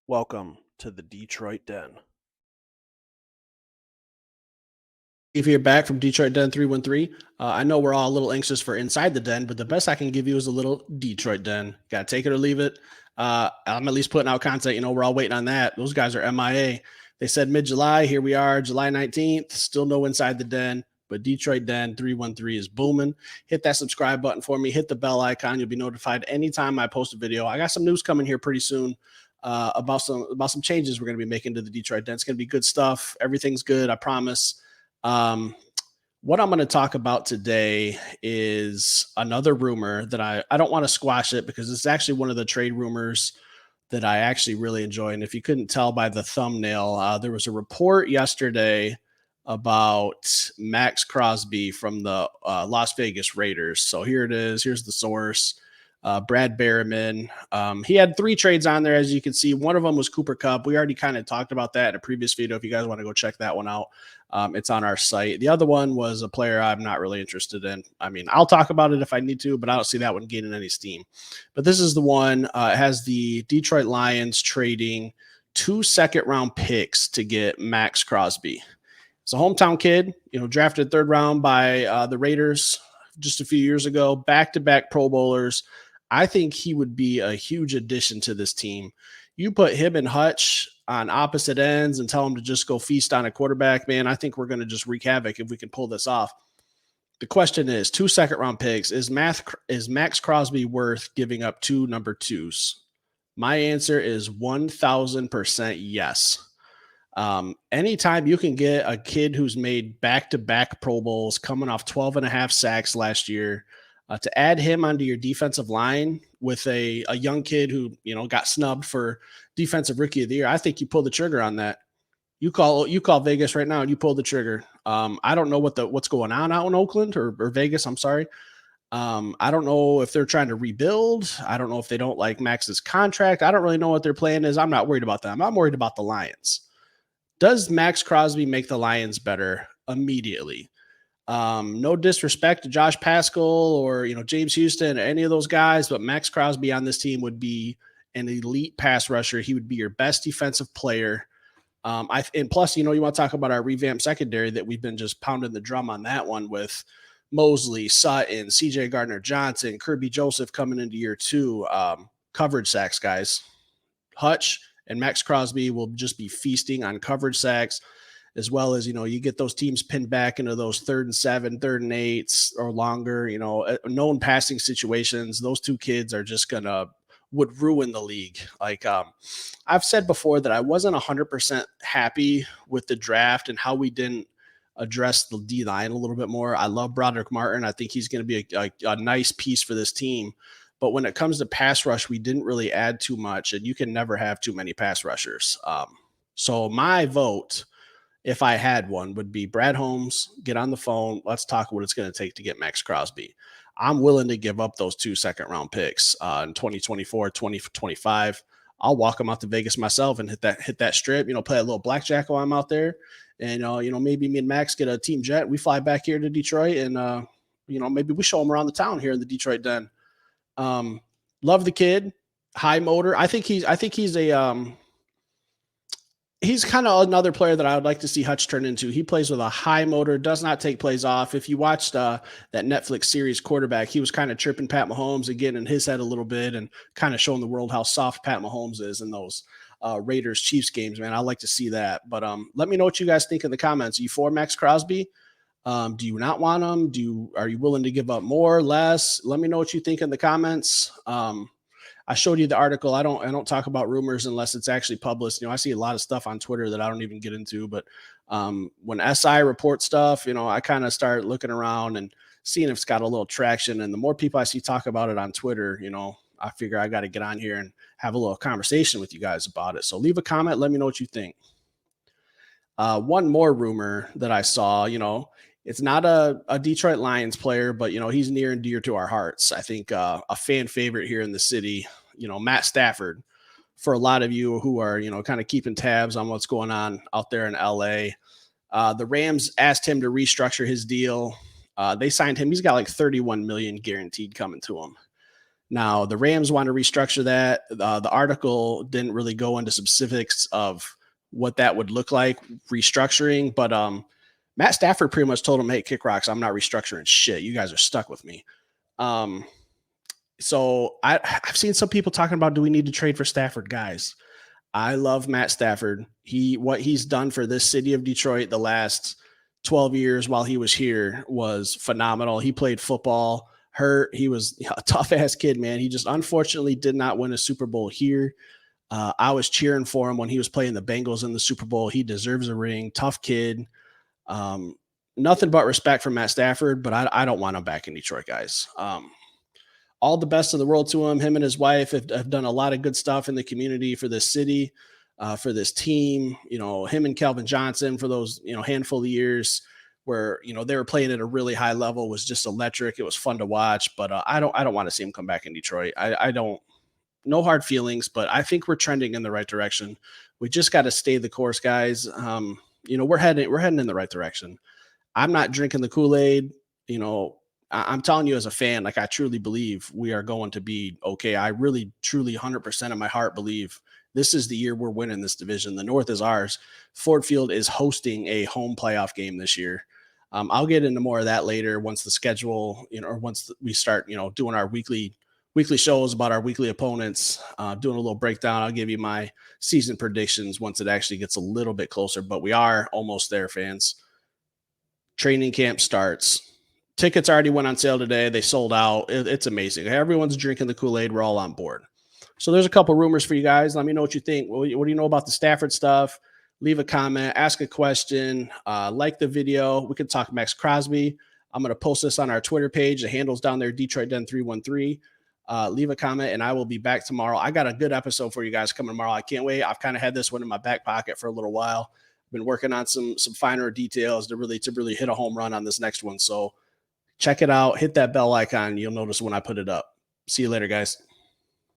Welcome to the Detroit Den. If you're back from Detroit Den 313, I know we're all a little anxious for Inside the Den, but the best I can give you is a little Detroit Den. Got to take it or leave it. I'm at least putting out content. We're all waiting on that. Those guys are MIA. They said mid-July. Here we are, July 19th. Still no Inside the Den, but Detroit Den 313 is booming. Hit that subscribe button for me. Hit the bell icon. You'll be notified anytime I post a video. I got some news coming here pretty soon. About some changes we're going to be making to the Detroit Den. It's going to be good stuff. Everything's good, I promise. Um, what I'm going to talk about today is another rumor that I don't want to squash it because it's actually one of the trade rumors that I actually really enjoy. And if you couldn't tell by the thumbnail, there was a report yesterday about Max Crosby from the Las Vegas Raiders. So here it is. Here's the source. Brad Berriman. He had 3 trades on there, as you can see. One of them was Cooper Kupp. We already kind of talked about that in a previous video. If you guys want to go check that one out, it's on our site. The other one was a player I'm not really interested in. I mean, I'll talk about it if I need to, but I don't see that one gaining any steam. But this is the one. It has the Detroit Lions trading 2 second-round picks to get Max Crosby. It's a hometown kid, drafted 3rd round by the Raiders just a few years ago, back-to-back Pro Bowlers. I think he would be a huge addition to this team. You put him and Hutch on opposite ends and tell him to just go feast on a quarterback, man, I think we're going to just wreak havoc if we can pull this off. The question is, 2 second-round picks. Is Max Crosby worth giving up 2 number 2s? My answer is 1,000% yes. Anytime you can get a kid who's made back-to-back Pro Bowls, coming off 12.5 sacks last year, to add him onto your defensive line with a young kid who, got snubbed for defensive rookie of the year, I think you pull the trigger on that. You call Vegas right now and you pull the trigger. I don't know what's going on out in Oakland or Vegas. I'm sorry. I don't know if they're trying to rebuild. I don't know if they don't like Max's contract. I don't really know what their plan is. I'm not worried about them. I'm worried about the Lions. Does Max Crosby make the Lions better immediately? No disrespect to Josh Pascal or James Houston or any of those guys, but Max Crosby on this team would be an elite pass rusher. He would be your best defensive player. And plus, you want to talk about our revamped secondary that we've been just pounding the drum on that one with Mosley, Sutton, CJ Gardner-Johnson, Kirby Joseph coming into year 2. Coverage sacks, guys. Hutch and Max Crosby will just be feasting on coverage sacks, as well as, you get those teams pinned back into those 3rd and 7, 3rd and 8s or longer, known passing situations. Those 2 kids are just would ruin the league. Like I've said before that I wasn't 100% happy with the draft and how we didn't address the D line a little bit more. I love Broderick Martin. I think he's going to be a nice piece for this team. But when it comes to pass rush, we didn't really add too much, and you can never have too many pass rushers. So my vote, if I had one, would be Brad Holmes, get on the phone. Let's talk what it's going to take to get Max Crosby. I'm willing to give up those 2 second-round picks in 2024, 2025. I'll walk them out to Vegas myself and hit that strip, play a little blackjack while I'm out there. And, maybe me and Max get a team jet. We fly back here to Detroit and, maybe we show them around the town here in the Detroit Den. Love the kid, high motor. I think he's he's kind of another player that I would like to see Hutch turn into. He plays with a high motor, does not take plays off. If you watched that Netflix series Quarterback, he was kind of tripping Pat Mahomes and getting in his head a little bit and kind of showing the world how soft Pat Mahomes is in those Raiders Chiefs games, man. I like to see that. But let me know what you guys think in the comments. Are you for Max Crosby? Do you not want him? Are you willing to give up more, less? Let me know what you think in the comments. I showed you the article. I don't talk about rumors unless it's actually published. I see a lot of stuff on Twitter that I don't even get into, but when SI reports stuff, I kind of start looking around and seeing if it's got a little traction. And the more people I see talk about it on Twitter, I figure I got to get on here and have a little conversation with you guys about it. So leave a comment. Let me know what you think. One more rumor that I saw, it's not a Detroit Lions player, but, he's near and dear to our hearts. I think a fan favorite here in the city, Matt Stafford, for a lot of you who are, kind of keeping tabs on what's going on out there in LA. The Rams asked him to restructure his deal. They signed him. He's got like 31 million guaranteed coming to him. Now, the Rams want to restructure that. The article didn't really go into specifics of what that would look like restructuring, but Matt Stafford pretty much told him, "Hey, Kick Rocks, I'm not restructuring shit. You guys are stuck with me." Um, I've seen some people talking about, do we need to trade for Stafford? Guys, I love Matt Stafford. What he's done for this city of Detroit the last 12 years while he was here was phenomenal. He played football, hurt. He was a tough ass kid, man. He just unfortunately did not win a Super Bowl here. I was cheering for him when he was playing the Bengals in the Super Bowl. He deserves a ring. Tough kid. Um, Nothing but respect for Matt Stafford, but I don't want him back in Detroit, guys. All the best in the world to him. Him and his wife have done a lot of good stuff in the community for this city, for this team. You know, him and Calvin Johnson for those, handful of years where, they were playing at a really high level was just electric. It was fun to watch, but I don't want to see him come back in Detroit. I don't, no hard feelings, but I think we're trending in the right direction. We just got to stay the course, guys. We're heading in the right direction. I'm not drinking the Kool-Aid. You know, I'm telling you as a fan, like I truly believe we are going to be okay. I really, truly, 100% of my heart believe this is the year we're winning this division. The North is ours. Ford Field is hosting a home playoff game this year. I'll get into more of that later once the schedule, or once we start, doing our weekly shows about our weekly opponents, doing a little breakdown. I'll give you my season predictions once it actually gets a little bit closer, but we are almost there, fans. Training camp starts. Tickets already went on sale today. They sold out. It's amazing. Everyone's drinking the Kool-Aid. We're all on board. So there's a couple rumors for you guys. Let me know what you think. What do you know about the Stafford stuff? Leave a comment, ask a question, like the video. We could talk Max Crosby. I'm going to post this on our Twitter page. The handle's down there, Detroit Den 313. Leave a comment, and I will be back tomorrow. I got a good episode for you guys coming tomorrow. I can't wait. I've kind of had this one in my back pocket for a little while. Been working on some finer details to really hit a home run on this next one. So check it out. Hit that bell icon. You'll notice when I put it up. See you later, guys.